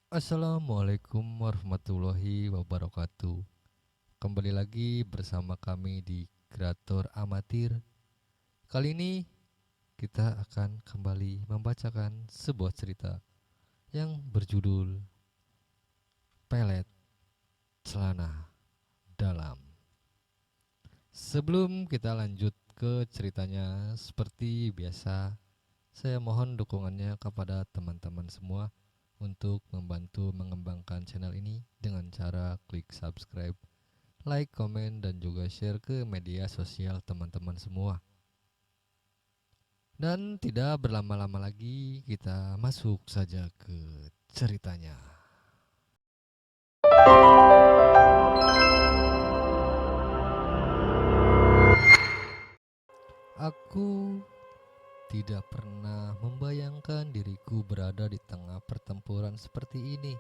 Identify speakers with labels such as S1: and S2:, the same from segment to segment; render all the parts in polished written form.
S1: Assalamualaikum warahmatullahi wabarakatuh. Kembali lagi bersama kami di Kreator Amatir. Kali ini kita akan kembali membacakan sebuah cerita yang berjudul Pelet Celana Dalam. Sebelum kita lanjut ke ceritanya, seperti biasa, saya mohon dukungannya kepada teman-teman semua untuk membantu mengembangkan channel ini dengan cara klik subscribe, like, komen, dan juga share ke media sosial teman-teman semua. Dan tidak berlama-lama lagi, kita masuk saja ke ceritanya. Aku tidak pernah membayangkan diriku berada di tengah pertempuran seperti ini.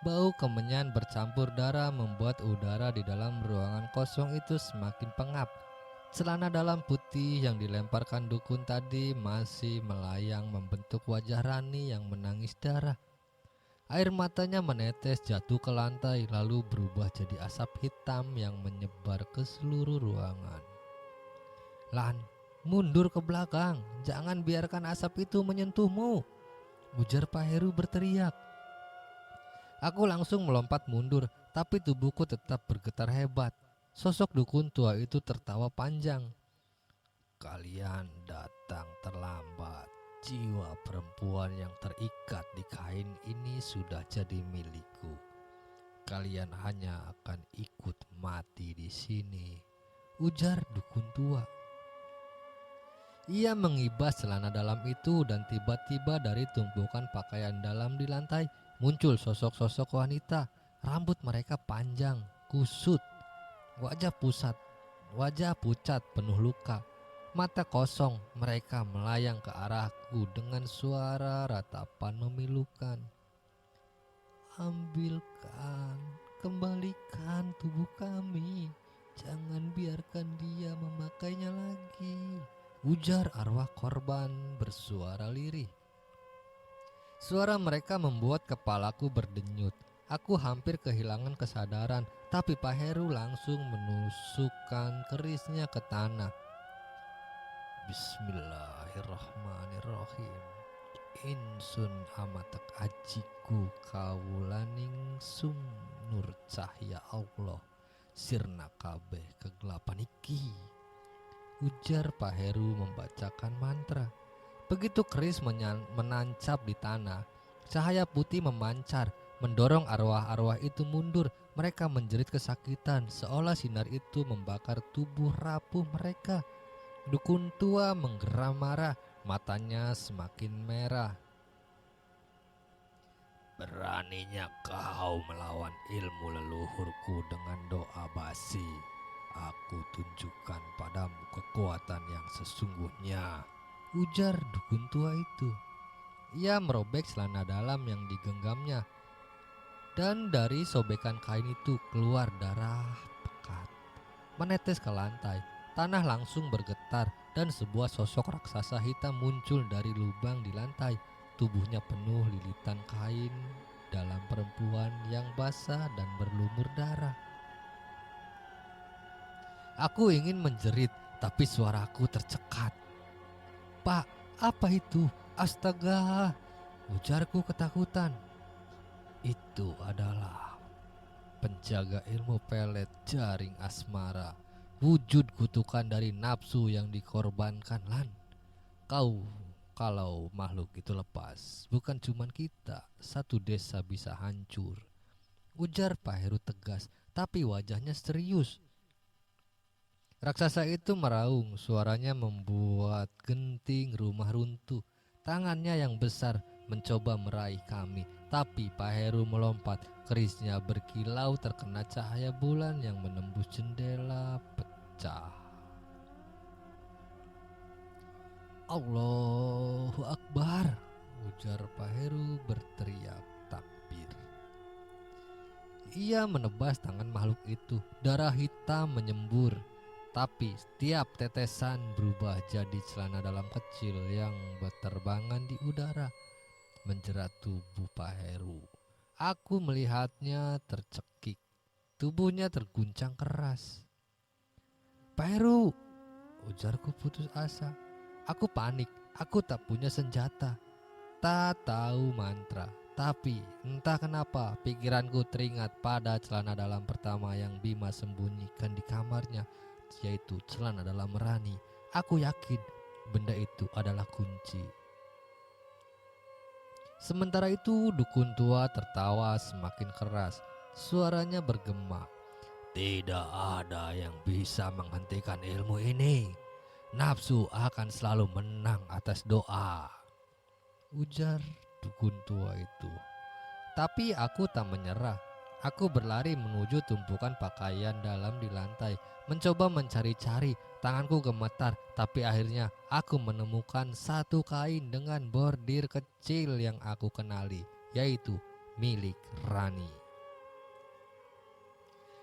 S1: Bau kemenyan bercampur darah membuat udara di dalam ruangan kosong itu semakin pengap. Celana dalam putih yang dilemparkan dukun tadi masih melayang membentuk wajah Rani yang menangis darah. Air matanya menetes jatuh ke lantai lalu berubah jadi asap hitam yang menyebar ke seluruh ruangan. Lan, mundur ke belakang, jangan biarkan asap itu menyentuhmu, ujar Pak Heru berteriak. Aku langsung melompat mundur, tapi tubuhku tetap bergetar hebat. Sosok dukun tua itu tertawa panjang. Kalian datang terlambat. Jiwa perempuan yang terikat di kain ini sudah jadi milikku. Kalian hanya akan ikut mati di sini, ujar dukun tua. Ia mengibas celana dalam itu dan tiba-tiba dari tumpukan pakaian dalam di lantai muncul sosok-sosok wanita. Rambut mereka panjang, kusut, wajah pucat penuh luka. Mata kosong, mereka melayang ke arahku dengan suara ratapan memilukan. Ambilkan, kembalikan tubuh kami. Jangan biarkan dia memakainya lagi, ujar arwah korban bersuara lirih. Suara mereka membuat kepalaku berdenyut. Aku hampir kehilangan kesadaran, tapi Pak Heru langsung menusukkan kerisnya ke tanah. Bismillahirrahmanirrahim. Insun amatek ajiku kawulaning sum nur cahya Allah sirna kabeh kegelapan iki, ujar Pak Heru membacakan mantra. Begitu keris menancap di tanah, cahaya putih memancar mendorong arwah-arwah itu mundur. Mereka menjerit kesakitan seolah sinar itu membakar tubuh rapuh mereka. Dukun tua menggeram marah, matanya semakin merah. Beraninya kau melawan ilmu leluhurku dengan doa basi. Aku tunjukkan padamu kekuatan yang sesungguhnya, ujar dukun tua itu. Ia merobek celana dalam yang digenggamnya, dan dari sobekan kain itu keluar darah pekat, menetes ke lantai. Tanah langsung bergetar dan sebuah sosok raksasa hitam muncul dari lubang di lantai. Tubuhnya penuh lilitan kain dalam perempuan yang basah dan berlumur darah. Aku ingin menjerit, tapi suaraku tercekat. Pak, apa itu? Astaga, ujarku ketakutan. Itu adalah penjaga ilmu pelet jaring asmara, wujud kutukan dari nafsu yang dikorbankan. Lan, kau kalau makhluk itu lepas, bukan cuman kita, satu desa bisa hancur, ujar Pak Heru tegas, tapi wajahnya serius. Raksasa itu meraung, suaranya membuat genting rumah runtuh. Tangannya yang besar mencoba meraih kami, tapi Pak Heru melompat. Kerisnya berkilau terkena cahaya bulan yang menembus jendela pecah. Allahu Akbar, ujar Pak Heru berteriak takbir. Ia menebas tangan makhluk itu, darah hitam menyembur. Tapi setiap tetesan berubah jadi celana dalam kecil yang berterbangan di udara, menjerat tubuh Pak Heru. Aku melihatnya tercekik, tubuhnya terguncang keras. "Pak Heru," ujarku putus asa. Aku panik, aku tak punya senjata, tak tahu mantra. Tapi entah kenapa pikiranku teringat pada celana dalam pertama yang Bima sembunyikan di kamarnya, yaitu celana dalam Rani. Aku yakin benda itu adalah kunci. Sementara itu dukun tua tertawa semakin keras. Suaranya bergema. "Tidak ada yang bisa menghentikan ilmu ini. Nafsu akan selalu menang atas doa," ujar dukun tua itu. Tapi aku tak menyerah. Aku berlari menuju tumpukan pakaian dalam di lantai, mencoba mencari-cari. Tanganku gemetar, tapi akhirnya aku menemukan satu kain dengan bordir kecil yang aku kenali, yaitu milik Rani.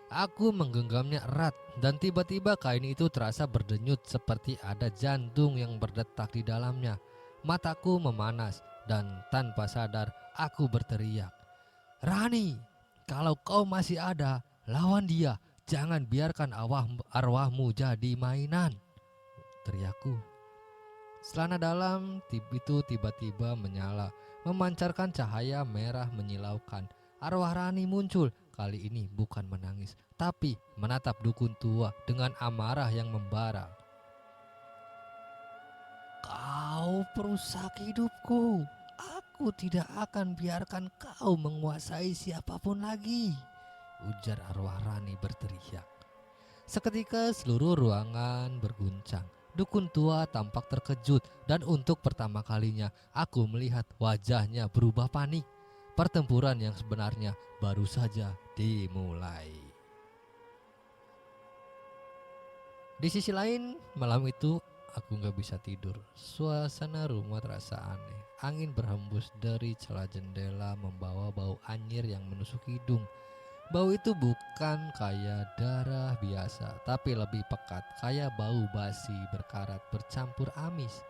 S1: Aku menggenggamnya erat dan tiba-tiba kain itu terasa berdenyut seperti ada jantung yang berdetak di dalamnya. Mataku memanas dan tanpa sadar aku berteriak, "Rani, kalau kau masih ada, lawan dia. Jangan biarkan arwahmu jadi mainan," teriakku. Celana dalam itu tiba-tiba menyala, memancarkan cahaya merah menyilaukan. Arwah Rani muncul, kali ini bukan menangis, tapi menatap dukun tua dengan amarah yang membara. "Kau perusak hidupku. Aku tidak akan biarkan kau menguasai siapapun lagi," ujar arwah Rani berteriak. Seketika seluruh ruangan berguncang. Dukun tua tampak terkejut dan untuk pertama kalinya aku melihat wajahnya berubah panik. Pertempuran yang sebenarnya baru saja dimulai. Di sisi lain, malam itu aku gak bisa tidur. Suasana rumah terasa aneh. Angin berhembus dari celah jendela membawa bau anyir yang menusuk hidung. Bau itu bukan kayak darah biasa, tapi lebih pekat, kayak bau basi berkarat bercampur amis.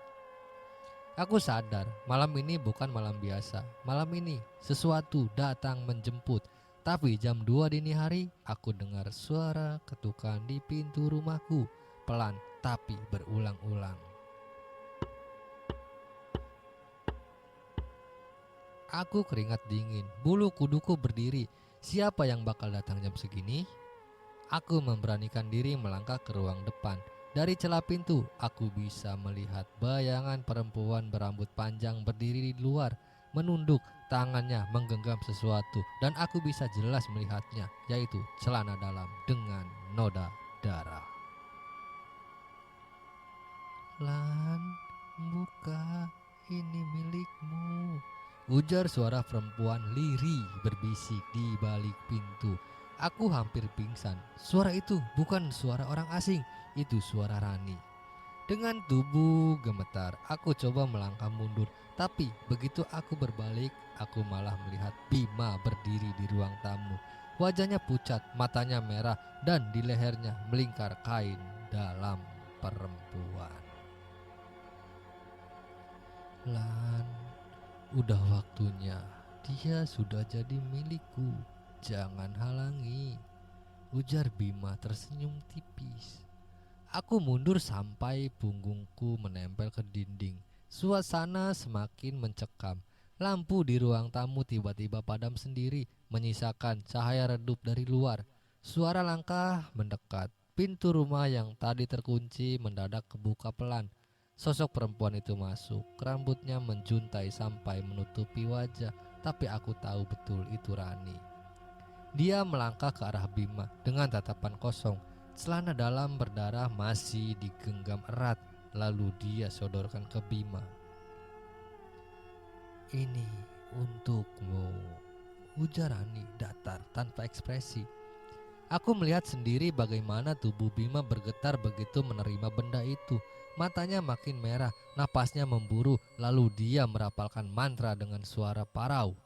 S1: Aku sadar malam ini bukan malam biasa. Malam ini sesuatu datang menjemput. Tapi jam 2 dini hari aku dengar suara ketukan di pintu rumahku. Pelan tapi berulang-ulang. Aku keringat dingin, bulu kuduku berdiri. Siapa yang bakal datang jam segini? Aku memberanikan diri melangkah ke ruang depan. Dari celah pintu, aku bisa melihat bayangan perempuan berambut panjang berdiri di luar, menunduk, tangannya menggenggam sesuatu, dan aku bisa jelas melihatnya, yaitu celana dalam dengan noda darah. "Lan, buka, ini milikmu," ujar suara perempuan lirih berbisik di balik pintu. Aku hampir pingsan. Suara itu bukan suara orang asing, itu suara Rani. Dengan tubuh gemetar, aku coba melangkah mundur. Tapi begitu aku berbalik, aku malah melihat Bima berdiri di ruang tamu. Wajahnya pucat, matanya merah, dan di lehernya melingkar kain dalam perempuan. "Lan, udah waktunya. Dia sudah jadi milikku. Jangan halangi," ujar Bima tersenyum tipis. Aku mundur sampai punggungku menempel ke dinding. Suasana semakin mencekam. Lampu di ruang tamu tiba-tiba padam sendiri, menyisakan cahaya redup dari luar. Suara langkah mendekat. Pintu rumah yang tadi terkunci mendadak kebuka pelan. Sosok perempuan itu masuk. Rambutnya menjuntai sampai menutupi wajah, tapi aku tahu betul itu Rani. Dia melangkah ke arah Bima dengan tatapan kosong. Celana dalam berdarah masih digenggam erat. Lalu dia sodorkan ke Bima. "Ini untukmu," ujar Rani datar tanpa ekspresi. Aku melihat sendiri bagaimana tubuh Bima bergetar begitu menerima benda itu. Matanya makin merah, napasnya memburu, lalu dia merapalkan mantra dengan suara parau.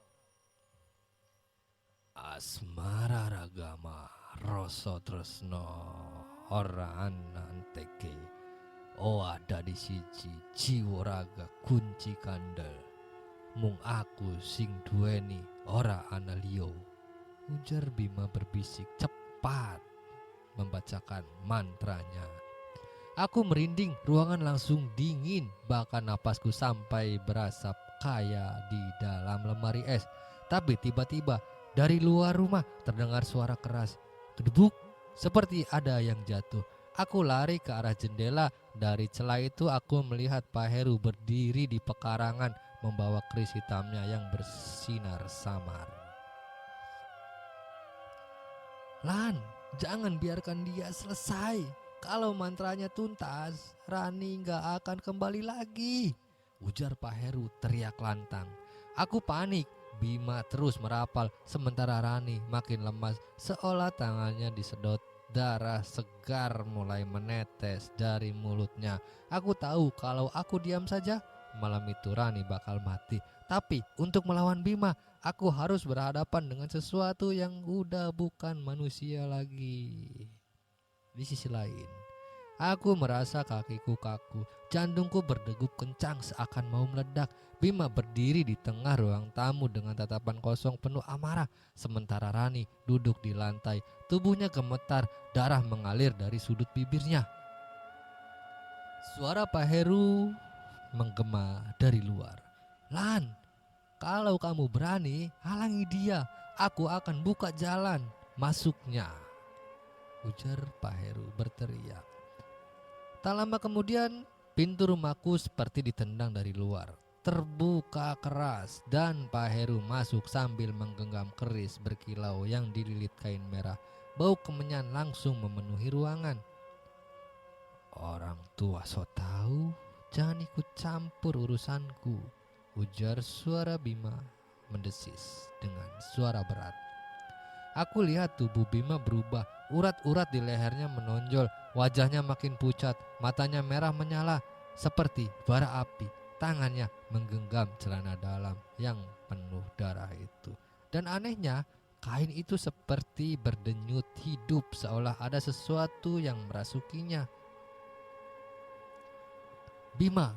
S1: "Asmara ragama rasa tresno ora ananteke. O ada di siji jiwa raga kunci kandel. Mung aku sing duweni Ora analio, ujar Bima berbisik cepat membacakan mantranya. Aku merinding, ruangan langsung dingin, bahkan napasku sampai berasap kayak di dalam lemari es. Tapi tiba-tiba dari luar rumah terdengar suara keras, kedebuk, seperti ada yang jatuh. Aku lari ke arah jendela. Dari celah itu aku melihat Pak Heru berdiri di pekarangan membawa keris hitamnya yang bersinar samar. Lan, jangan biarkan dia selesai. Kalau mantranya tuntas, Rani gak akan kembali lagi, ujar Pak Heru teriak lantang. Aku panik. Bima terus merapal sementara Rani makin lemas, seolah tangannya disedot. Darah segar mulai menetes dari mulutnya. Aku tahu kalau aku diam saja, malam itu Rani bakal mati. Tapi untuk melawan Bima, aku harus berhadapan dengan sesuatu yang udah bukan manusia lagi. Di sisi lain, aku merasa kakiku kaku, jantungku berdegup kencang seakan mau meledak. Bima berdiri di tengah ruang tamu dengan tatapan kosong penuh amarah, sementara Rani duduk di lantai. Tubuhnya gemetar, darah mengalir dari sudut bibirnya. Suara Pak Heru menggema dari luar. Lan, kalau kamu berani, halangi dia. Aku akan buka jalan masuknya, ujar Pak Heru berteriak. Tak lama kemudian, pintu rumahku seperti ditendang dari luar. Terbuka keras dan Pak Heru masuk sambil menggenggam keris berkilau yang dililit kain merah. Bau kemenyan langsung memenuhi ruangan. Orang tua so tahu, jangan ikut campur urusanku, ujar suara Bima mendesis dengan suara berat. Aku lihat tubuh Bima berubah, urat-urat di lehernya menonjol, wajahnya makin pucat, matanya merah menyala seperti bara api. Tangannya menggenggam celana dalam yang penuh darah itu. Dan anehnya, kain itu seperti berdenyut hidup seolah ada sesuatu yang merasukinya. Bima,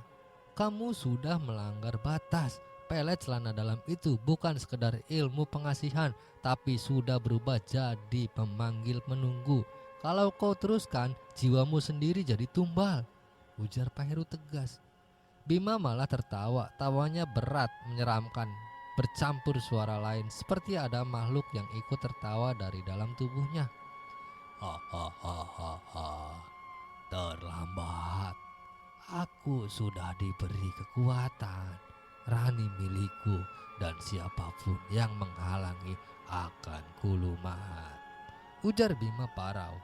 S1: kamu sudah melanggar batas. Pelet celana dalam itu bukan sekedar ilmu pengasihan, tapi sudah berubah jadi pemanggil penunggu. Kalau kau teruskan, jiwamu sendiri jadi tumbal, ujar Pak Heru tegas. Bima malah tertawa, tawanya berat, menyeramkan, bercampur suara lain seperti ada makhluk yang ikut tertawa dari dalam tubuhnya. Hahaha, terlambat. Aku sudah diberi kekuatan. Rani milikku dan siapapun yang menghalangi akan kulumat, ujar Bima parau.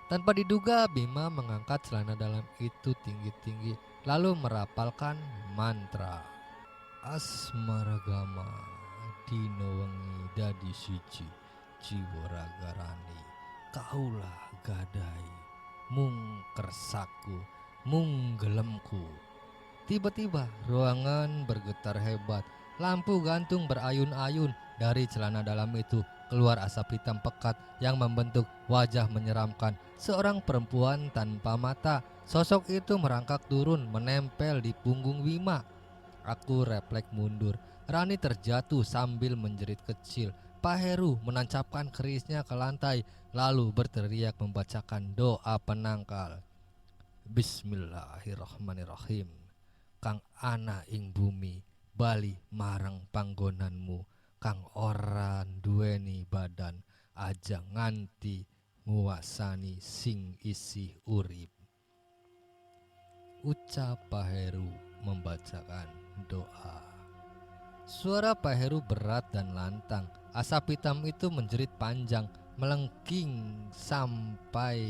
S1: Tanpa diduga, Bima mengangkat celana dalam itu tinggi-tinggi lalu merapalkan mantra. Asmaragama dino wengi dadi siji, jiwa raga Rani kaulah gadai, mung kersaku, mung gelemku. Tiba-tiba ruangan bergetar hebat. Lampu gantung berayun-ayun. Dari celana dalam itu keluar asap hitam pekat yang membentuk wajah menyeramkan. Seorang perempuan tanpa mata. Sosok itu merangkak turun menempel di punggung Bima. Aku refleks mundur. Rani terjatuh sambil menjerit kecil. Pak Heru menancapkan kerisnya ke lantai lalu berteriak membacakan doa penangkal. Bismillahirrahmanirrahim. Kang ana ing bumi bali marang panggonanmu, kang ora duweni badan aja nganti nguasani sing isi urip, ucap Pak Heru membacakan doa. Suara Pak Heru berat dan lantang. Asap hitam itu menjerit panjang, melengking sampai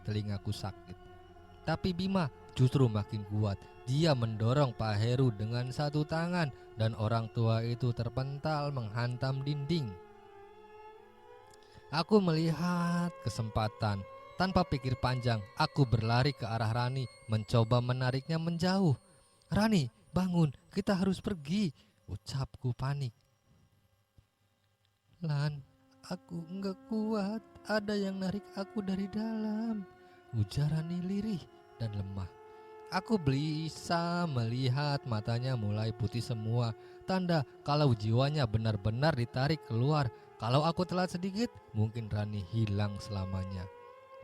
S1: telingaku sakit. Tapi Bima justru makin kuat. Dia mendorong Pak Heru dengan satu tangan dan orang tua itu terpental menghantam dinding. Aku melihat kesempatan. Tanpa pikir panjang, aku berlari ke arah Rani, mencoba menariknya menjauh. Rani, bangun, kita harus pergi, ucapku panik. Lan, aku enggak kuat, ada yang narik aku dari dalam, ujar Rani lirih dan lemah. Aku bisa melihat matanya mulai putih semua, tanda kalau jiwanya benar-benar ditarik keluar. Kalau aku telat sedikit, mungkin Rani hilang selamanya.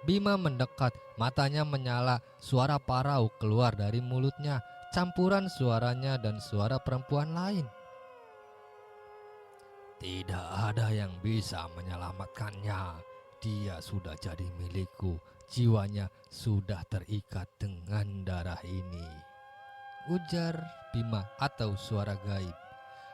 S1: Bima mendekat, matanya menyala, suara parau keluar dari mulutnya, campuran suaranya dan suara perempuan lain. Tidak ada yang bisa menyelamatkannya. Dia sudah jadi milikku. Jiwanya sudah terikat dengan darah ini, ujar Bima atau suara gaib.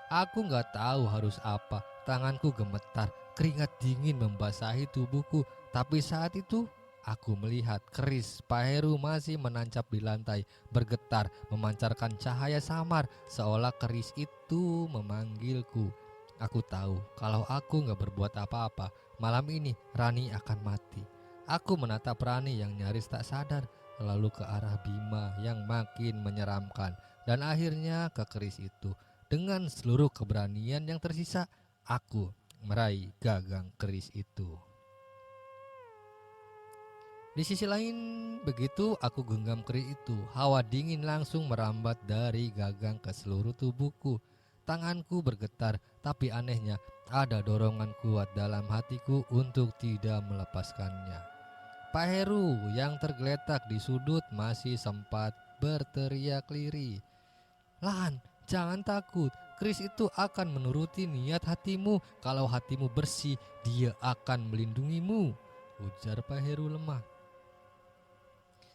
S1: Aku gak tahu harus apa. Tanganku gemetar, keringat dingin membasahi tubuhku. Tapi saat itu aku melihat keris Pak Heru masih menancap di lantai, bergetar, memancarkan cahaya samar, seolah keris itu memanggilku. Aku tahu kalau aku gak berbuat apa-apa, malam ini Rani akan mati. Aku menatap Rani yang nyaris tak sadar, lalu ke arah Bima yang makin menyeramkan, dan akhirnya ke keris itu. Dengan seluruh keberanian yang tersisa, aku meraih gagang keris itu. Di sisi lain, begitu aku genggam keris itu, hawa dingin langsung merambat dari gagang ke seluruh tubuhku. Tanganku bergetar, tapi anehnya ada dorongan kuat dalam hatiku untuk tidak melepaskannya. Pak Heru yang tergeletak di sudut masih sempat berteriak lirih, "Lan, jangan takut, keris itu akan menuruti niat hatimu. Kalau hatimu bersih, dia akan melindungimu," ujar Pak Heru lemah.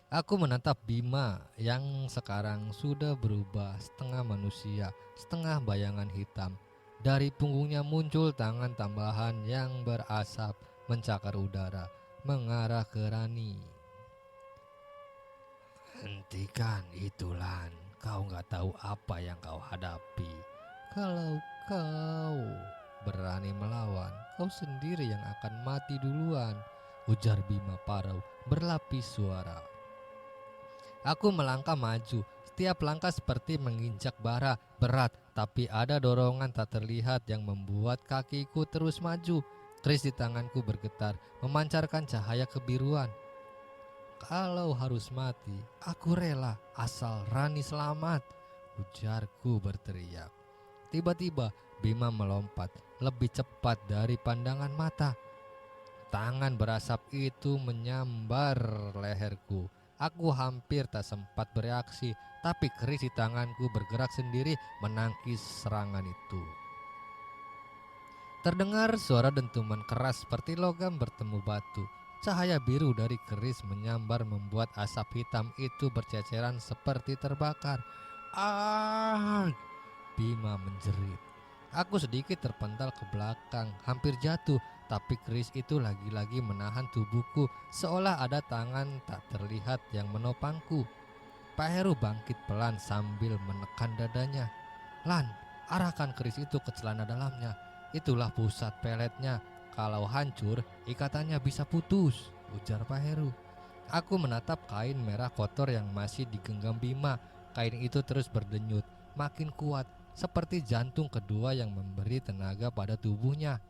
S1: Aku menatap Bima yang sekarang sudah berubah setengah manusia, setengah bayangan hitam. Dari punggungnya muncul tangan tambahan yang berasap mencakar udara, mengarah ke Rani. "Hentikan itu, Lan. Kau gak tahu apa yang kau hadapi. Kalau kau berani melawan, kau sendiri yang akan mati duluan," ujar Bima parau berlapis suara. Aku melangkah maju, setiap langkah seperti menginjak bara berat, tapi ada dorongan tak terlihat yang membuat kakiku terus maju. Keris di tanganku bergetar, memancarkan cahaya kebiruan. "Kalau harus mati, aku rela asal Rani selamat," ujarku berteriak. Tiba-tiba Bima melompat lebih cepat dari pandangan mata. Tangan berasap itu menyambar leherku. Aku hampir tak sempat bereaksi, tapi keris di tanganku bergerak sendiri menangkis serangan itu. Terdengar suara dentuman keras seperti logam bertemu batu. Cahaya biru dari keris menyambar membuat asap hitam itu berceceran seperti terbakar. "Ah!" Bima menjerit. Aku sedikit terpental ke belakang, hampir jatuh, tapi keris itu lagi-lagi menahan tubuhku, seolah ada tangan tak terlihat yang menopangku. Pak Heru bangkit pelan sambil menekan dadanya. "Lan, arahkan keris itu ke celana dalamnya. Itulah pusat peletnya. Kalau hancur, ikatannya bisa putus," ujar Pak Heru. Aku menatap kain merah kotor yang masih digenggam Bima. Kain itu terus berdenyut, makin kuat, seperti jantung kedua yang memberi tenaga pada tubuhnya.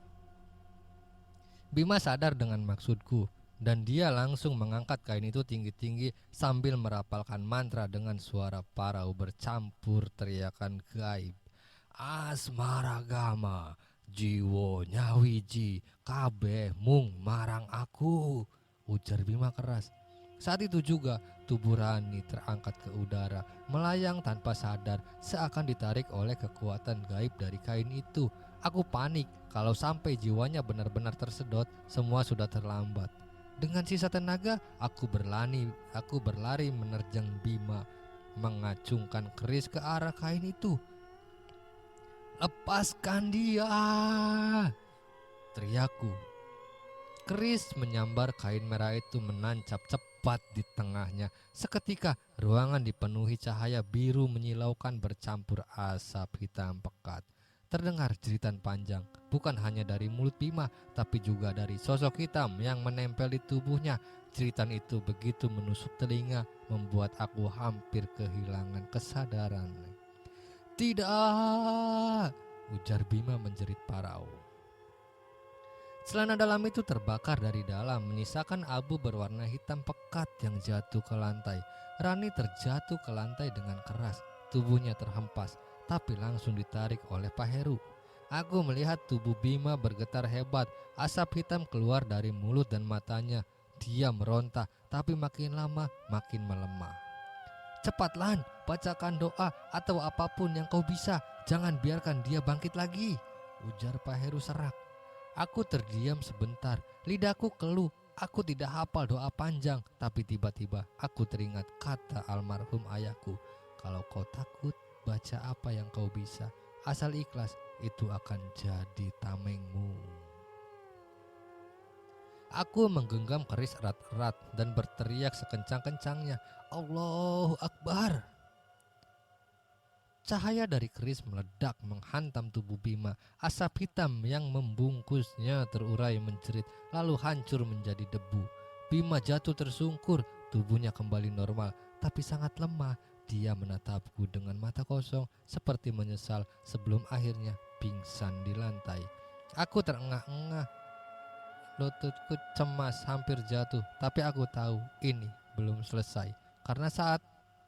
S1: Bima sadar dengan maksudku, dan dia langsung mengangkat kain itu tinggi-tinggi sambil merapalkan mantra dengan suara parau bercampur teriakan gaib. "Asmaragama, jiwo nyawiji, kabeh mung marang aku," ujar Bima keras. Saat itu juga tubuh Rani terangkat ke udara, melayang tanpa sadar, seakan ditarik oleh kekuatan gaib dari kain itu. Aku panik, kalau sampai jiwanya benar-benar tersedot, semua sudah terlambat. Dengan sisa tenaga, aku berlari menerjang Bima, mengacungkan keris ke arah kain itu. "Lepaskan dia!" teriakku. Keris menyambar kain merah itu menancap cepat di tengahnya. Seketika ruangan dipenuhi cahaya biru menyilaukan bercampur asap hitam pekat. Terdengar jeritan panjang, bukan hanya dari mulut Bima, tapi juga dari sosok hitam yang menempel di tubuhnya. Jeritan itu begitu menusuk telinga, membuat aku hampir kehilangan kesadaran. "Tidak!" ujar Bima menjerit parau. Celana dalam itu terbakar dari dalam, menyisakan abu berwarna hitam pekat yang jatuh ke lantai. Rani terjatuh ke lantai dengan keras, tubuhnya terhempas. tapi langsung ditarik oleh Pak Heru. Aku melihat tubuh Bima bergetar hebat, asap hitam keluar dari mulut dan matanya. Dia meronta, tapi makin lama makin melemah. Cepat Lan, bacakan doa atau apapun yang kau bisa. Jangan biarkan dia bangkit lagi, ujar Pak Heru serak. Aku terdiam sebentar, lidahku keluh. Aku tidak hafal doa panjang, tapi tiba-tiba aku teringat kata almarhum ayahku. Kalau kau takut, baca apa yang kau bisa. Asal ikhlas, itu akan jadi tamengmu. Aku menggenggam keris erat-erat dan berteriak sekencang-kencangnya, Allahu Akbar. Cahaya dari keris meledak menghantam tubuh Bima. Asap hitam yang membungkusnya terurai menjerit, lalu hancur menjadi debu. Bima jatuh tersungkur, tubuhnya kembali normal, tapi sangat lemah. Dia menatapku dengan mata kosong, seperti menyesal sebelum akhirnya pingsan di lantai. Aku terengah-engah, lututku cemas hampir jatuh, tapi aku tahu ini belum selesai. Karena saat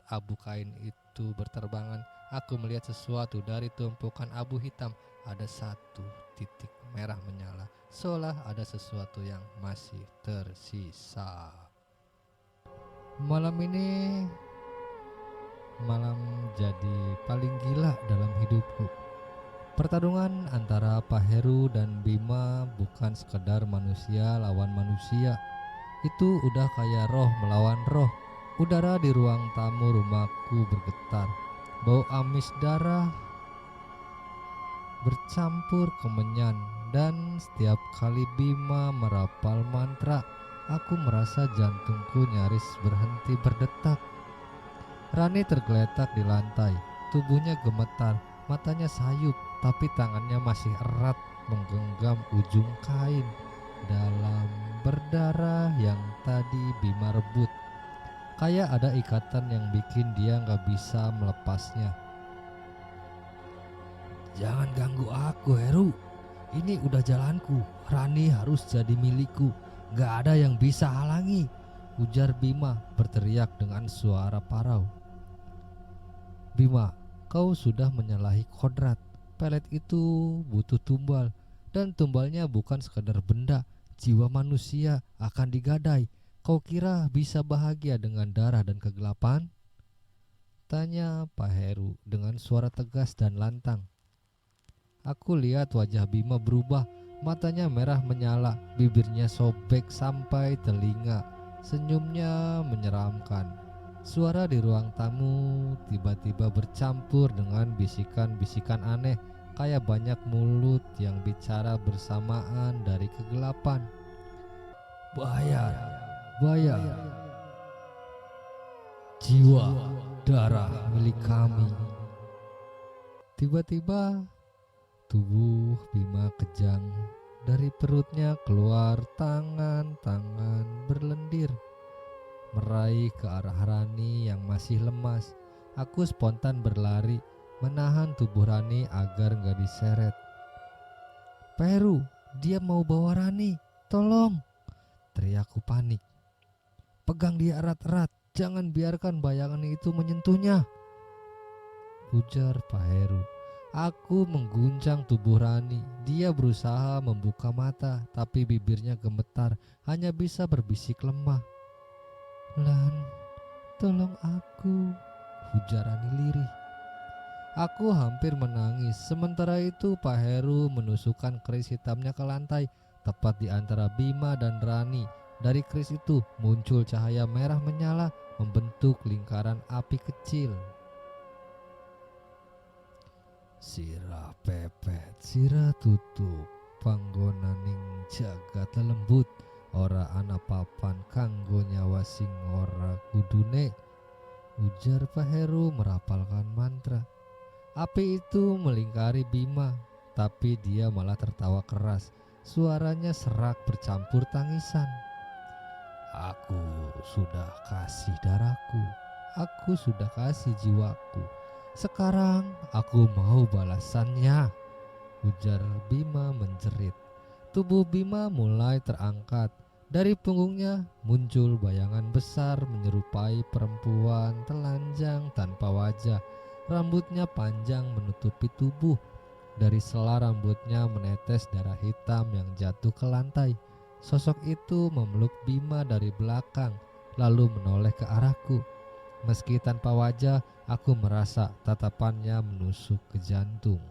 S1: abu kain itu berterbangan, aku melihat sesuatu dari tumpukan abu hitam. Ada satu titik merah menyala, seolah ada sesuatu yang masih tersisa. Malam ini malam jadi paling gila dalam hidupku. Pertarungan antara Pak Heru dan Bima bukan sekedar manusia lawan manusia. Itu udah kayak roh melawan roh. Udara di ruang tamu rumahku bergetar. Bau amis darah bercampur kemenyan, dan setiap kali Bima merapal mantra, aku merasa jantungku nyaris berhenti berdetak. Rani tergeletak di lantai, tubuhnya gemetar, matanya sayup, tapi tangannya masih erat menggenggam ujung kain dalam berdarah yang tadi Bima rebut. Kayak ada ikatan yang bikin dia gak bisa melepasnya. Jangan ganggu aku, Heru. Ini udah jalanku. Rani harus jadi milikku. Gak ada yang bisa halangi, ujar Bima berteriak dengan suara parau. Bima, kau sudah menyalahi kodrat. Pelet itu butuh tumbal, dan tumbalnya bukan sekadar benda. Jiwa manusia akan digadai. Kau kira bisa bahagia dengan darah dan kegelapan? Tanya Pak Heru dengan suara tegas dan lantang. Aku lihat wajah Bima berubah, matanya merah menyala, bibirnya sobek sampai telinga, senyumnya menyeramkan. Suara di ruang tamu tiba-tiba bercampur dengan bisikan-bisikan aneh, kayak banyak mulut yang bicara bersamaan dari kegelapan. Bayar, bayar. Jiwa, darah milik kami. Tiba-tiba tubuh Bima kejang. Dari perutnya keluar tangan-tangan berlendir, meraih ke arah Rani yang masih lemas. Aku spontan berlari, menahan tubuh Rani agar gak diseret. Peru, dia mau bawa Rani, tolong, teriakku panik. Pegang dia erat-erat, jangan biarkan bayangan itu menyentuhnya, ujar Pak Heru. Aku mengguncang tubuh Rani. Dia berusaha membuka mata, tapi bibirnya gemetar, hanya bisa berbisik lemah. Lan, tolong aku, ujar Rani lirih. Aku hampir menangis. Sementara itu Pak Heru menusukkan keris hitamnya ke lantai, tepat di antara Bima dan Rani. Dari keris itu muncul cahaya merah menyala, membentuk lingkaran api kecil. Sira pepet, sira tutup, panggonaning jagat lelembut, ora ana papan kanggo nyawa sing ora kudune, ujar Pak Heru merapalkan mantra. Api itu melingkari Bima, tapi dia malah tertawa keras. Suaranya serak bercampur tangisan. Aku sudah kasih darahku, aku sudah kasih jiwaku. Sekarang aku mau balasannya, ujar Bima menjerit. Tubuh Bima mulai terangkat. Dari punggungnya muncul bayangan besar menyerupai perempuan telanjang tanpa wajah. Rambutnya panjang menutupi tubuh. Dari sela rambutnya menetes darah hitam yang jatuh ke lantai. Sosok itu memeluk Bima dari belakang, lalu menoleh ke arahku. Meski tanpa wajah, aku merasa tatapannya menusuk ke jantung.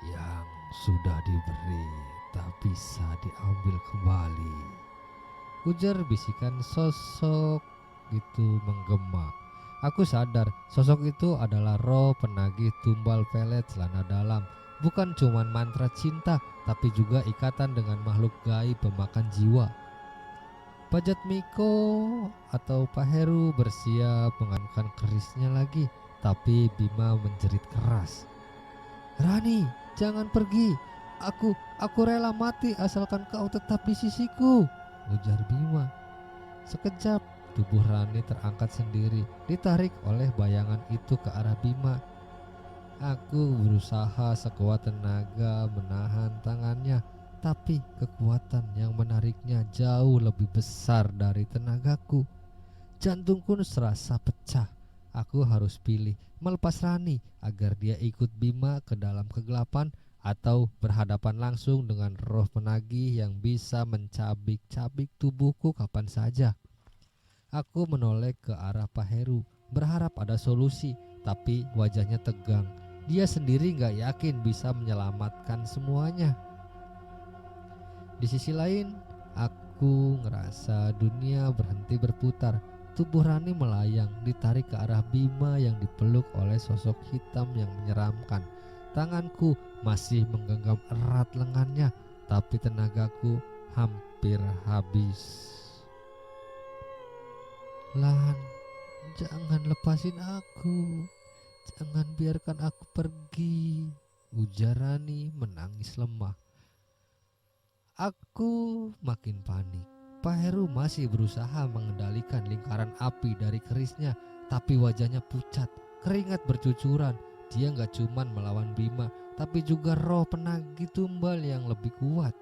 S1: Yang sudah diberi tak bisa diambil kembali, ujar bisikan sosok itu menggema. Aku sadar sosok itu adalah roh penagih tumbal pelet celana dalam. Bukan cuma mantra cinta, tapi juga ikatan dengan makhluk gaib pemakan jiwa. Pajat Miko atau Pak Heru bersiap menganukan kerisnya lagi, tapi Bima menjerit keras. Rani, jangan pergi. Aku rela mati asalkan kau tetap di sisiku, ujar Bima. Sekejap, tubuh Rani terangkat sendiri, ditarik oleh bayangan itu ke arah Bima. Aku berusaha sekuat tenaga menahan tangannya, tapi kekuatan yang menariknya jauh lebih besar dari tenagaku. Jantungku serasa pecah. Aku harus pilih melepas Rani agar dia ikut Bima ke dalam kegelapan, atau berhadapan langsung dengan roh penagih yang bisa mencabik-cabik tubuhku kapan saja. Aku menoleh ke arah Pak Heru, berharap ada solusi, tapi wajahnya tegang. Dia sendiri gak yakin bisa menyelamatkan semuanya. Di sisi lain, aku ngerasa dunia berhenti berputar. Tubuh Rani melayang, ditarik ke arah Bima yang dipeluk oleh sosok hitam yang menyeramkan. Tanganku masih menggenggam erat lengannya, tapi tenagaku hampir habis. Lan, jangan lepasin aku. Jangan biarkan aku pergi, ujar Rani menangis lemah. Aku makin panik. Pak Heru masih berusaha mengendalikan lingkaran api dari kerisnya, tapi wajahnya pucat, keringat bercucuran. Dia gak cuman melawan Bima, tapi juga roh penagih tumbal yang lebih kuat.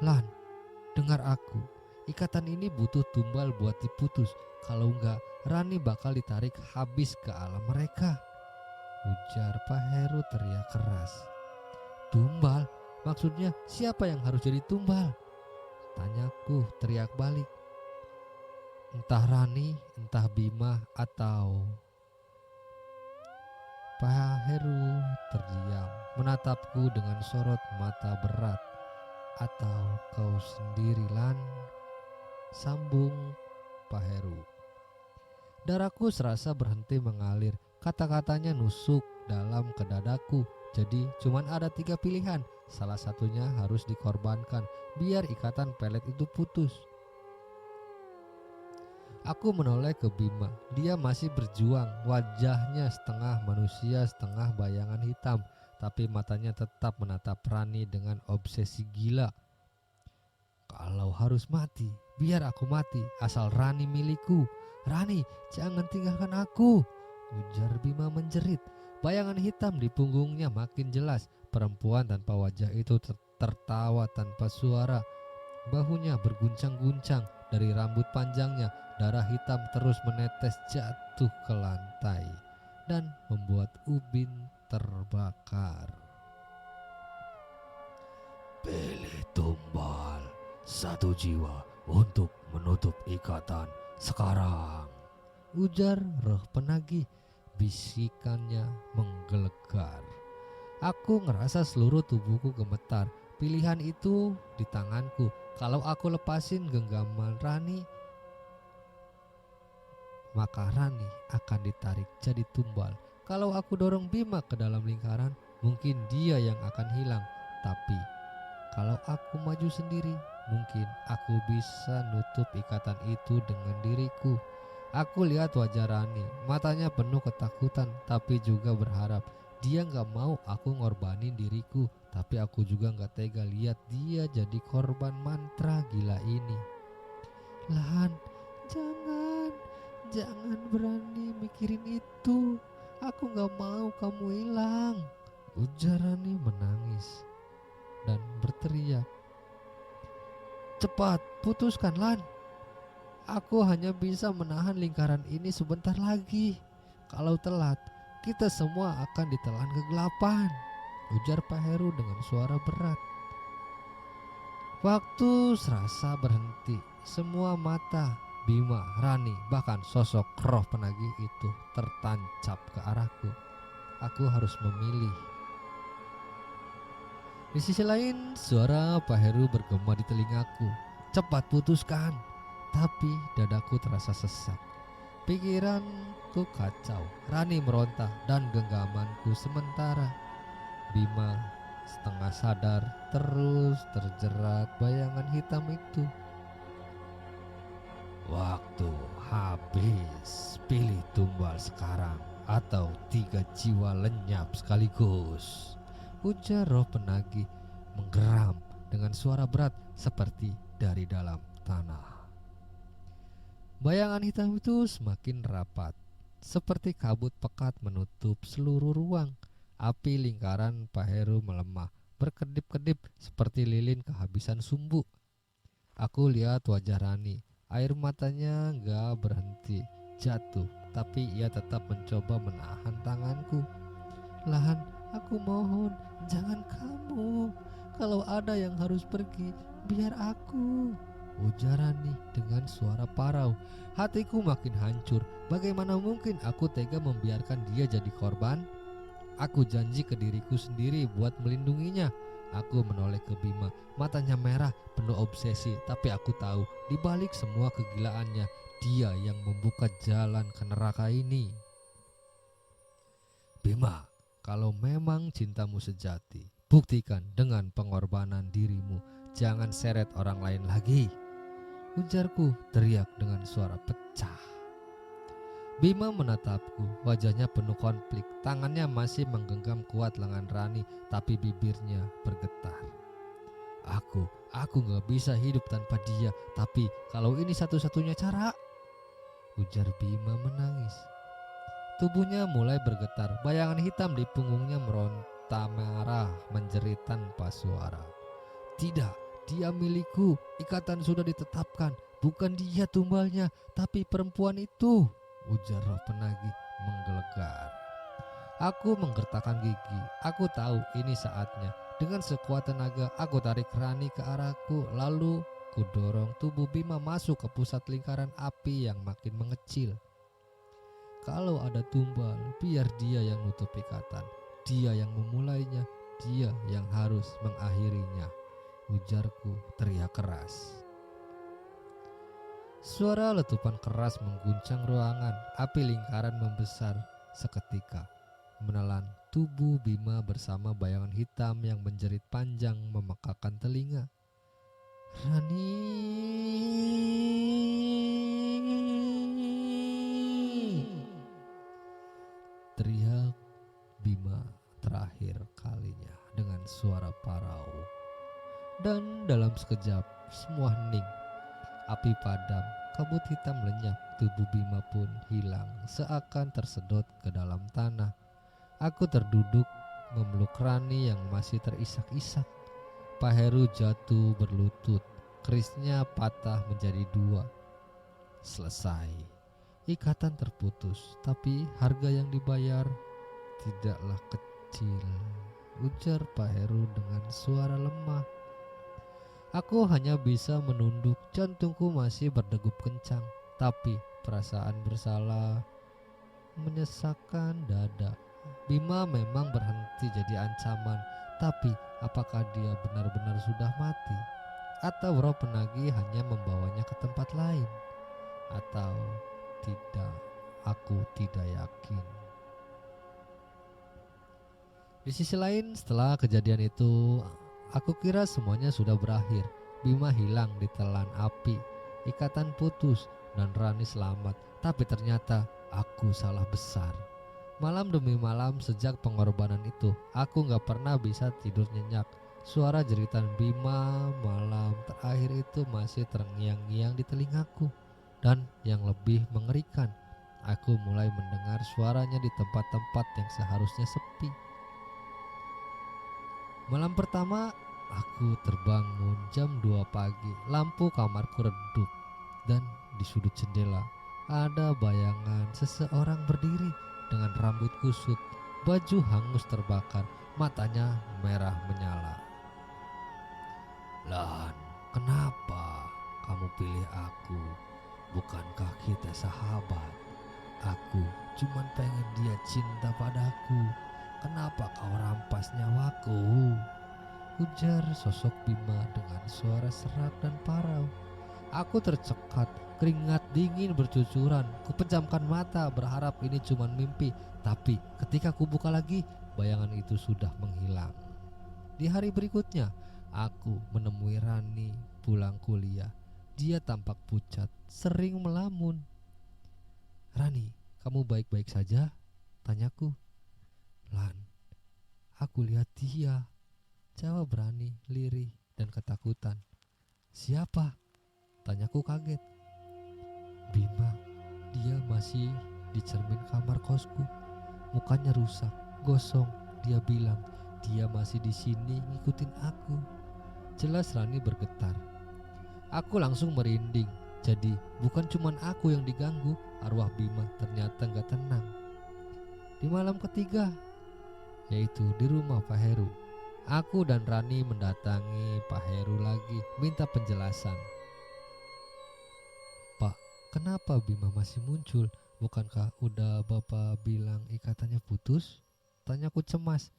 S1: Lan, dengar aku. Ikatan ini butuh tumbal buat diputus. Kalau enggak, Rani bakal ditarik habis ke alam mereka, ujar Pak Heru teriak keras. Tumbal? Maksudnya siapa yang harus jadi tumbal? Tanyaku teriak balik. Entah Rani, entah Bima, atau... Pak Heru terdiam, menatapku dengan sorot mata berat. Atau kau sendiri, Lan? Sambung Pak Heru. Darahku serasa berhenti mengalir. Kata-katanya nusuk dalam ke dadaku. Jadi cuman ada 3 pilihan. Salah satunya harus dikorbankan biar ikatan pelet itu putus. Aku menoleh ke Bima. Dia masih berjuang. Wajahnya setengah manusia, setengah bayangan hitam, tapi matanya tetap menatap Rani dengan obsesi gila. Kalau harus mati, biar aku mati, asal Rani milikku. Rani, jangan tinggalkan aku, ujar Bima menjerit. Bayangan hitam di punggungnya makin jelas. Perempuan tanpa wajah itu tertawa tanpa suara. Bahunya berguncang-guncang. Dari rambut panjangnya, darah hitam terus menetes jatuh ke lantai dan membuat ubin terbakar. Pilih tumbal, 1 jiwa untuk menutup ikatan sekarang, ujar roh penagih. Bisikannya menggelegar. Aku ngerasa seluruh tubuhku gemetar. Pilihan itu di tanganku. Kalau aku lepasin genggaman Rani, maka Rani akan ditarik jadi tumbal. Kalau aku dorong Bima ke dalam lingkaran, mungkin dia yang akan hilang. Tapi kalau aku maju sendiri, mungkin aku bisa nutup ikatan itu dengan diriku. Aku lihat wajah Rani, matanya penuh ketakutan tapi juga berharap. Dia gak mau aku ngorbanin diriku, tapi aku juga gak tega lihat dia jadi korban mantra gila ini. Lan, jangan berani mikirin itu. Aku gak mau kamu hilang, ujar Rani menangis dan berteriak. Cepat, putuskan Lan. Aku hanya bisa menahan lingkaran ini sebentar lagi. Kalau telat, kita semua akan ditelan kegelapan, ujar Pak Heru dengan suara berat. Waktu serasa berhenti. Semua mata Bima, Rani, bahkan sosok roh penagih itu tertancap ke arahku. Aku harus memilih. Di sisi lain, suara Pak Heru bergema di telingaku. Cepat putuskan. Tapi dadaku terasa sesak. Pikiranku kacau. Rani meronta dan genggamanku sementara. Bima setengah sadar terus terjerat bayangan hitam itu. Waktu habis. Pilih tumbal sekarang atau 3 jiwa lenyap sekaligus, ujar roh penagih menggeram dengan suara berat seperti dari dalam tanah. Bayangan hitam itu semakin rapat, seperti kabut pekat menutup seluruh ruang. Api lingkaran Pak Heru melemah, berkedip-kedip seperti lilin kehabisan sumbu. Aku lihat wajah Rani, air matanya gak berhenti jatuh, tapi ia tetap mencoba menahan tanganku. Lahan, aku mohon, jangan kamu. Kalau ada yang harus pergi, biar aku, ujar Rani dengan suara parau. Hatiku makin hancur. Bagaimana mungkin aku tega membiarkan dia jadi korban? Aku janji ke diriku sendiri buat melindunginya. Aku menoleh ke Bima, matanya merah penuh obsesi. Tapi aku tahu di balik semua kegilaannya, dia yang membuka jalan ke neraka ini. Bima, kalau memang cintamu sejati, buktikan dengan pengorbanan dirimu. Jangan seret orang lain lagi, ujarku teriak dengan suara pecah. Bima menatapku, wajahnya penuh konflik. Tangannya masih menggenggam kuat lengan Rani, tapi bibirnya bergetar. Aku gak bisa hidup tanpa dia. Tapi kalau ini satu-satunya cara, ujar Bima menangis. Tubuhnya mulai bergetar. Bayangan hitam di punggungnya meronta marah, menjerit tanpa suara. Tidak, dia milikku. Ikatan sudah ditetapkan. Bukan dia tumbalnya, tapi perempuan itu, ujar roh penagih menggelegar. Aku menggertakkan gigi. Aku tahu ini saatnya. Dengan sekuat tenaga aku tarik Rani ke arahku. Lalu ku dorong tubuh Bima masuk ke pusat lingkaran api yang makin mengecil. Kalau ada tumbal, biar dia yang nutup ikatan. Dia yang memulainya. Dia yang harus mengakhirinya, ujarku teriak keras. Suara letupan keras mengguncang ruangan. Api lingkaran membesar seketika, menelan tubuh Bima bersama bayangan hitam yang menjerit panjang memekakan telinga. Rani, teriak Bima terakhir kalinya dengan suara parau. Dan dalam sekejap semua hening. Api padam, kabut hitam lenyap, tubuh Bima pun hilang seakan tersedot ke dalam tanah. Aku terduduk memeluk Rani yang masih terisak-isak. Pak Heru jatuh berlutut, kerisnya patah menjadi 2. Selesai. Ikatan terputus, tapi harga yang dibayar tidaklah kecil, ujar Pak Heru dengan suara lemah. Aku hanya bisa menunduk, jantungku masih berdegup kencang, tapi perasaan bersalah menyesakkan dada. Bima memang berhenti jadi ancaman, tapi apakah dia benar-benar sudah mati? Atau roh penagih hanya membawanya ke tempat lain? Atau tidak? Aku tidak yakin. Di sisi lain, setelah kejadian itu, aku kira semuanya sudah berakhir. Bima hilang ditelan api, ikatan putus, dan Rani selamat. Tapi ternyata aku salah besar. Malam demi malam sejak pengorbanan itu, aku gak pernah bisa tidur nyenyak. Suara jeritan Bima malam terakhir itu masih terngiang-ngiang di telingaku. Dan yang lebih mengerikan, aku mulai mendengar suaranya di tempat-tempat yang seharusnya sepi. Malam pertama, aku terbangun jam 2 pagi. Lampu kamarku redup dan di sudut jendela ada bayangan seseorang berdiri dengan rambut kusut, baju hangus terbakar, matanya merah menyala. "Lan, kenapa kamu pilih aku? Bukankah kita sahabat? Aku cuman pengen dia cinta padaku. Kenapa kau rampas nyawaku?" Ujar sosok Bima dengan suara serak dan parau. Aku tercekat, keringat dingin bercucuran. Kupejamkan mata berharap ini cuma mimpi. Tapi ketika kubuka lagi, bayangan itu sudah menghilang. Di hari berikutnya, aku menemui Rani pulang kuliah. Dia tampak pucat, sering melamun. "Rani, kamu baik-baik saja?" tanyaku. "Lan, aku lihat dia," jawab Rani lirih dan ketakutan. "Siapa?" tanyaku kaget. "Bima, dia masih di cermin kamar kosku. Mukanya rusak, gosong. Dia bilang dia masih di sini ngikutin aku." Jelas Rani bergetar. Aku langsung merinding. Jadi bukan cuman aku yang diganggu, arwah Bima ternyata gak tenang. Di malam ketiga, yaitu di rumah Pak Heru, aku dan Rani mendatangi Pak Heru lagi minta penjelasan. "Pak, kenapa Bima masih muncul? Bukankah udah Bapak bilang ikatannya putus?" tanyaku cemas.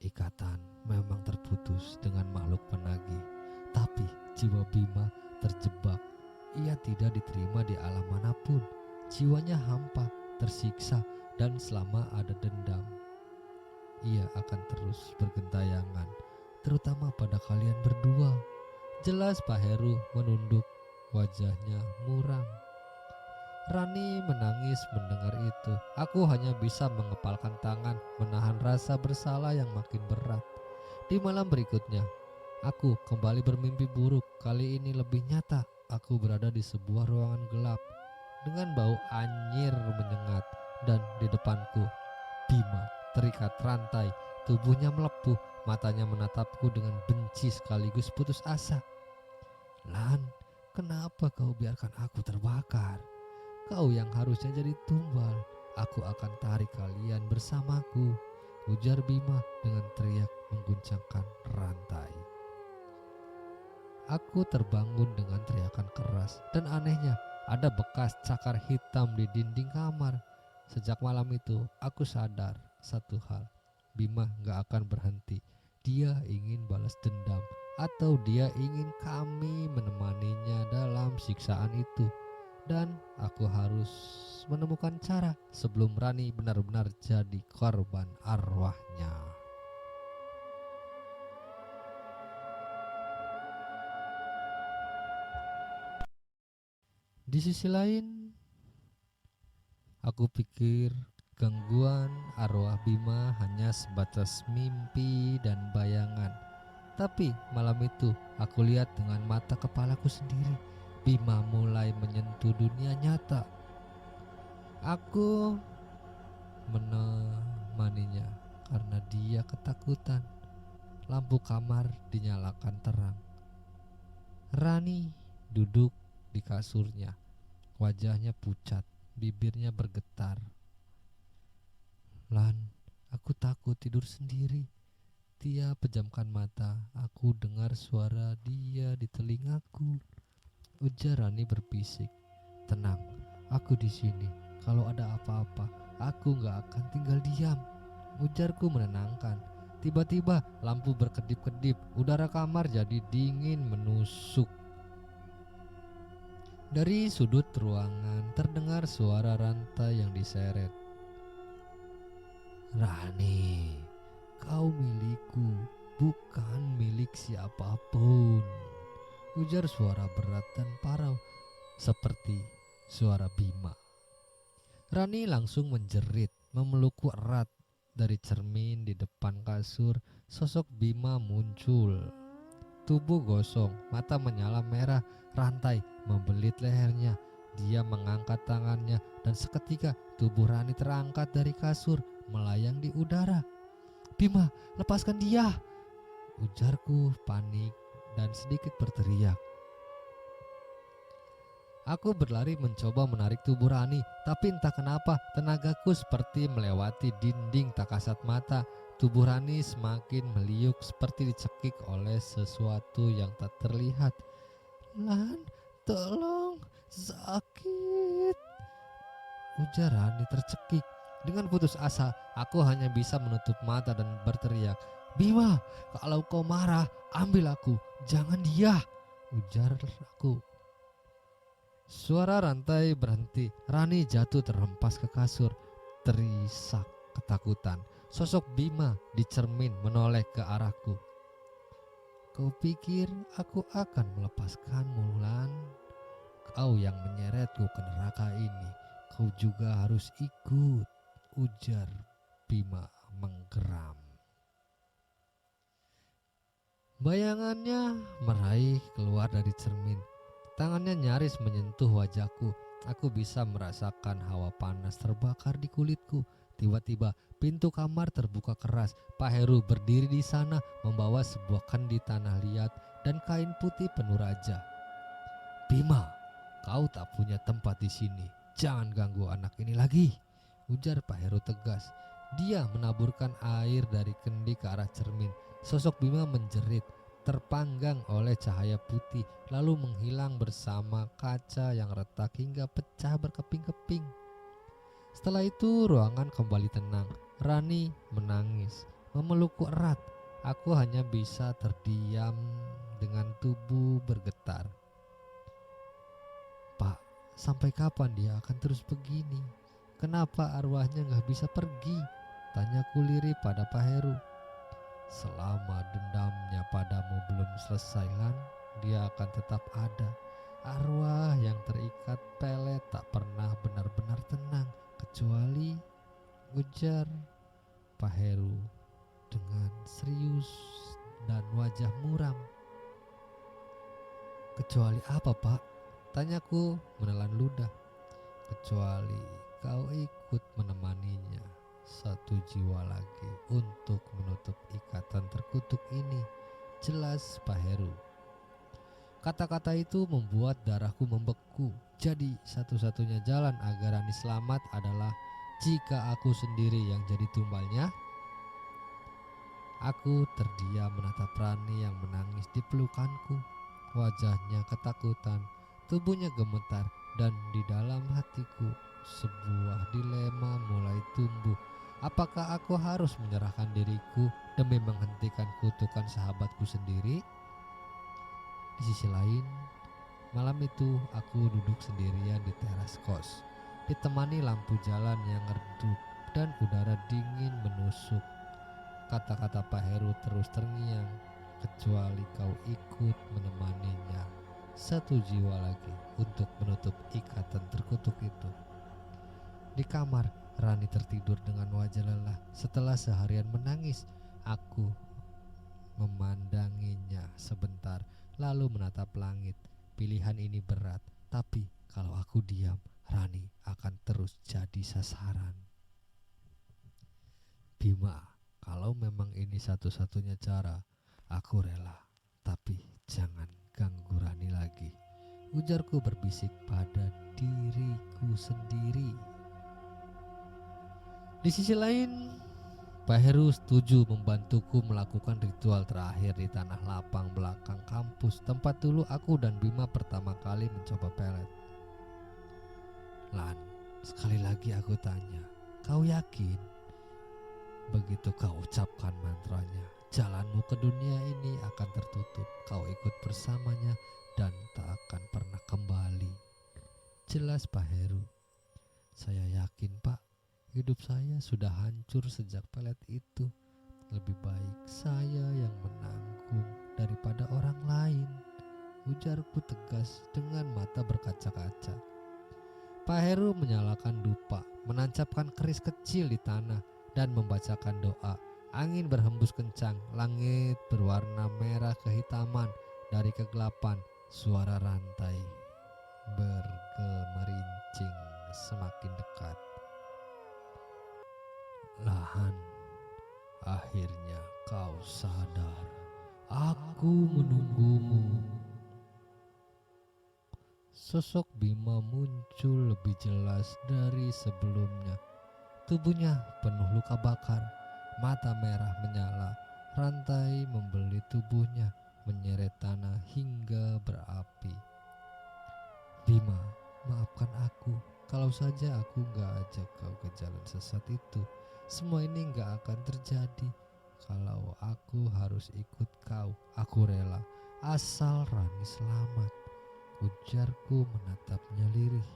S1: "Ikatan memang terputus dengan makhluk penagih, tapi jiwa Bima terjebak. Ia tidak diterima di alam manapun. Jiwanya hampa, tersiksa, dan selama ada dendam, ia akan terus bergentayangan, terutama pada kalian berdua." Jelas Pak Heru menunduk, wajahnya muram. Rani menangis mendengar itu. Aku hanya bisa mengepalkan tangan, menahan rasa bersalah yang makin berat. Di malam berikutnya, aku kembali bermimpi buruk. Kali ini lebih nyata. Aku berada di sebuah ruangan gelap dengan bau anyir menyengat, dan di depanku Bima terikat rantai, tubuhnya melepuh, matanya menatapku dengan benci sekaligus putus asa. "Lan, kenapa kau biarkan aku terbakar? Kau yang harusnya jadi tumbal. Aku akan tarik kalian bersamaku," ujar Bima dengan teriak mengguncangkan rantai. Aku terbangun dengan teriakan keras, dan anehnya ada bekas cakar hitam di dinding kamar. Sejak malam itu aku sadar satu hal, Bima gak akan berhenti. Dia ingin balas dendam, atau dia ingin kami menemaninya dalam siksaan itu. Dan aku harus menemukan cara sebelum Rani benar-benar jadi korban arwahnya. Di sisi lain, aku pikir gangguan arwah Bima hanya sebatas mimpi dan bayangan. Tapi malam itu aku lihat dengan mata kepalaku sendiri. Bima mulai menyentuh dunia nyata. Aku menemaninya karena dia ketakutan. Lampu kamar dinyalakan terang. Rani duduk di kasurnya. Wajahnya pucat, bibirnya bergetar. "Lan, aku takut tidur sendiri." Dia pejamkan mata. Aku dengar suara dia di telingaku. Ujar Rani berbisik. "Tenang, aku di sini. Kalau ada apa-apa, aku gak akan tinggal diam," ujarku menenangkan. Tiba-tiba lampu berkedip-kedip. Udara kamar jadi dingin menusuk. Dari sudut ruangan terdengar suara rantai yang diseret. "Rani, kau milikku, bukan milik siapapun," ujar suara berat dan parau seperti suara Bima. Rani langsung menjerit, memelukku erat. Dari cermin di depan kasur, sosok Bima muncul. Tubuh gosong, mata menyala merah, rantai membelit lehernya. Dia mengangkat tangannya dan seketika tubuh Rani terangkat dari kasur, melayang di udara. "Bima, lepaskan dia!" ujarku panik dan sedikit berteriak. Aku berlari mencoba menarik tubuh Rani, tapi entah kenapa tenagaku seperti melewati dinding tak kasat mata. Tubuh Rani semakin meliuk seperti dicekik oleh sesuatu yang tak terlihat. "Lan, tolong, sakit," ujar Rani tercekik. Dengan putus asa, aku hanya bisa menutup mata dan berteriak, "Bima, kalau kau marah, ambil aku, jangan dia," ujar aku. Suara rantai berhenti. Rani jatuh terhempas ke kasur, terisak ketakutan. Sosok Bima di cermin menoleh ke arahku. "Kau pikir aku akan melepaskanmu, Lan? Kau yang menyeretku ke neraka ini, kau juga harus ikut," ujar Bima menggeram. Bayangannya meraih keluar dari cermin. Tangannya nyaris menyentuh wajahku. Aku bisa merasakan hawa panas terbakar di kulitku. Tiba-tiba pintu kamar terbuka keras. Pak Heru berdiri di sana membawa sebuah kendi tanah liat dan kain putih penuh raja. "Bima, kau tak punya tempat di sini. Jangan ganggu anak ini lagi," ujar Pak Heru tegas. Dia menaburkan air dari kendi ke arah cermin. Sosok Bima menjerit, terpanggang oleh cahaya putih, lalu menghilang bersama kaca yang retak hingga pecah berkeping-keping. Setelah itu ruangan kembali tenang. Rani menangis, memelukku erat. Aku hanya bisa terdiam dengan tubuh bergetar. "Pak, sampai kapan dia akan terus begini? Kenapa arwahnya gak bisa pergi?" tanyaku lirih pada Pak Heru. "Selama dendamnya padamu belum selesai, Lan, dia akan tetap ada. Arwah yang terikat pelet tak pernah benar-benar tenang, kecuali," ujar Pak Heru dengan serius dan wajah muram. "Kecuali apa, Pak?" tanyaku menelan ludah. "Kecuali kau ikut menemaninya satu jiwa lagi untuk menutup ikatan terkutuk ini," jelas Pak Heru. Kata-kata itu membuat darahku membeku. Jadi satu-satunya jalan agar Rani selamat adalah jika aku sendiri yang jadi tumbalnya. Aku terdiam menatap Rani yang menangis di pelukanku. Wajahnya ketakutan, tubuhnya gemetar, dan di dalam hatiku sebuah dilema mulai tumbuh. Apakah aku harus menyerahkan diriku demi menghentikan kutukan sahabatku sendiri? Di sisi lain, malam itu aku duduk sendirian di teras kos, ditemani lampu jalan yang redup dan udara dingin menusuk. Kata-kata Pak Heru terus terngiang, "Kecuali kau ikut menemaninya satu jiwa lagi untuk menutup ikatan terkutuk itu." Di kamar, Rani tertidur dengan wajah lelah. Setelah seharian menangis, aku memandanginya sebentar, lalu menatap langit. Pilihan ini berat, tapi kalau aku diam, Rani akan terus jadi sasaran. "Bima, kalau memang ini satu-satunya cara, aku rela. Tapi jangan ganggu Rani lagi," ujarku berbisik pada diriku sendiri. Di sisi lain, Pak Heru setuju membantuku melakukan ritual terakhir di tanah lapang belakang kampus, tempat dulu aku dan Bima pertama kali mencoba pelet. "Lan, sekali lagi aku tanya, kau yakin?" Begitu kau ucapkan mantranya, jalanmu ke dunia ini akan tertutup. Kau ikut bersamanya dan tak akan pernah kembali, jelas Pak Heru. "Saya yakin, Pak. Hidup saya sudah hancur sejak pelet itu. Lebih baik saya yang menanggung daripada orang lain," ujarku tegas dengan mata berkaca-kaca. Pak Heru menyalakan dupa, menancapkan keris kecil di tanah, dan membacakan doa. Angin berhembus kencang, langit berwarna merah kehitaman. Dari kegelapan, suara rantai bergemerincing semakin dekat. "Lahan, akhirnya kau sadar. Aku menunggumu sosok Bima muncul lebih jelas dari sebelumnya. Tubuhnya penuh luka bakar, mata merah menyala, rantai membeli tubuhnya, menyeret tanah hingga berapi. Bima, maafkan aku. Kalau saja aku gak ajak kau ke jalan sesat itu, semua ini gak akan terjadi. Kalau aku harus ikut kau, aku rela, asal Rani selamat, ujarku menatapnya lirih.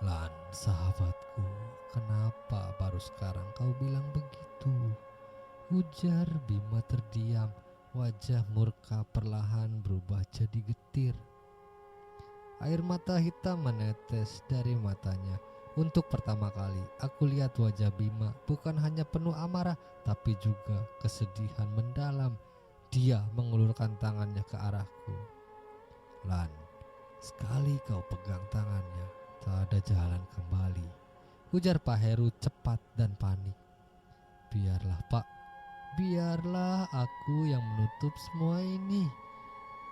S1: Lan, sahabatku, kenapa baru sekarang kau bilang begitu? Ujar Bima terdiam, wajah murka perlahan berubah jadi getir. Air mata hitam menetes dari matanya. Untuk pertama kali aku lihat wajah Bima bukan hanya penuh amarah, tapi juga kesedihan mendalam. Dia mengulurkan tangannya ke arahku. Lan, sekali kau pegang tangannya, tak ada jalan kembali, ujar Pak Heru cepat dan panik. Biarlah Pak, biarlah aku yang menutup semua ini,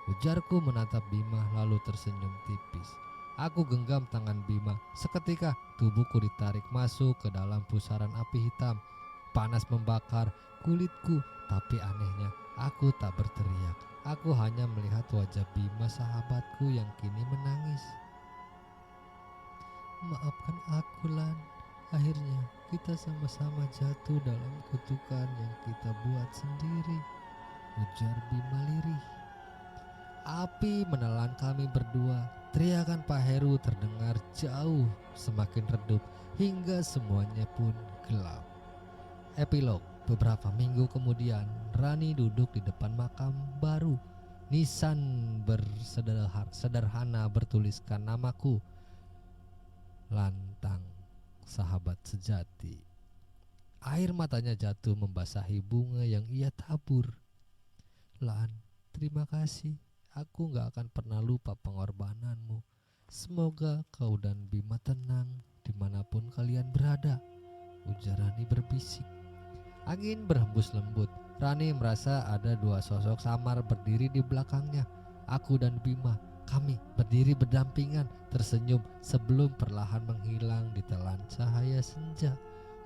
S1: ujarku menatap Bima lalu tersenyum tipis. Aku genggam tangan Bima, seketika tubuhku ditarik masuk ke dalam pusaran api hitam. Panas membakar kulitku, tapi anehnya aku tak berteriak. Aku hanya melihat wajah Bima sahabatku yang kini menangis. Maafkan aku, Lan. Akhirnya kita sama-sama jatuh dalam kutukan yang kita buat sendiri, ujar Bima lirih. Api menelan kami berdua. Teriakan Pak Heru terdengar jauh, semakin redup hingga semuanya pun gelap. Epilog. Beberapa minggu kemudian, Rani duduk di depan makam baru. Nisan sederhana bertuliskan namaku, Lantang, sahabat sejati. Air matanya jatuh membasahi bunga yang ia tabur. Lan, terima kasih. Aku gak akan pernah lupa pengorbananmu. Semoga kau dan Bima tenang dimanapun kalian berada, ujar Rani berbisik. Angin berhembus lembut. Rani merasa ada dua sosok samar berdiri di belakangnya. Aku dan Bima, kami berdiri berdampingan, tersenyum sebelum perlahan menghilang di telan cahaya senja.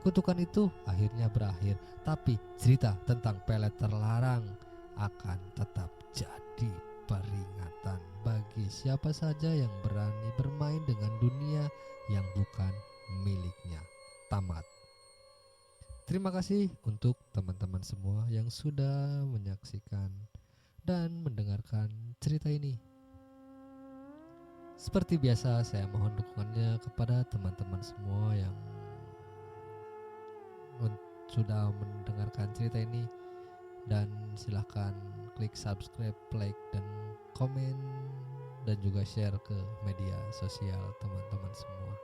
S1: Kutukan itu akhirnya berakhir, tapi cerita tentang pelet terlarang akan tetap jadi peringatan bagi siapa saja yang berani bermain dengan dunia yang bukan miliknya. Tamat. Terima kasih untuk teman-teman semua yang sudah menyaksikan dan mendengarkan cerita ini. Seperti biasa, saya mohon dukungannya kepada teman-teman semua yang sudah mendengarkan cerita ini, dan silahkan klik subscribe, like, dan komen, dan juga share ke media sosial teman-teman semua.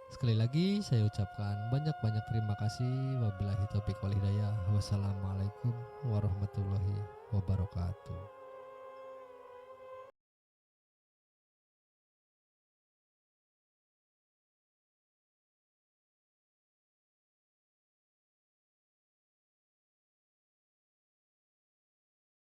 S1: Sekali lagi saya ucapkan banyak-banyak terima kasih. Wabillahi taufiq wal hidayah. Wassalamualaikum warahmatullahi wabarakatuh.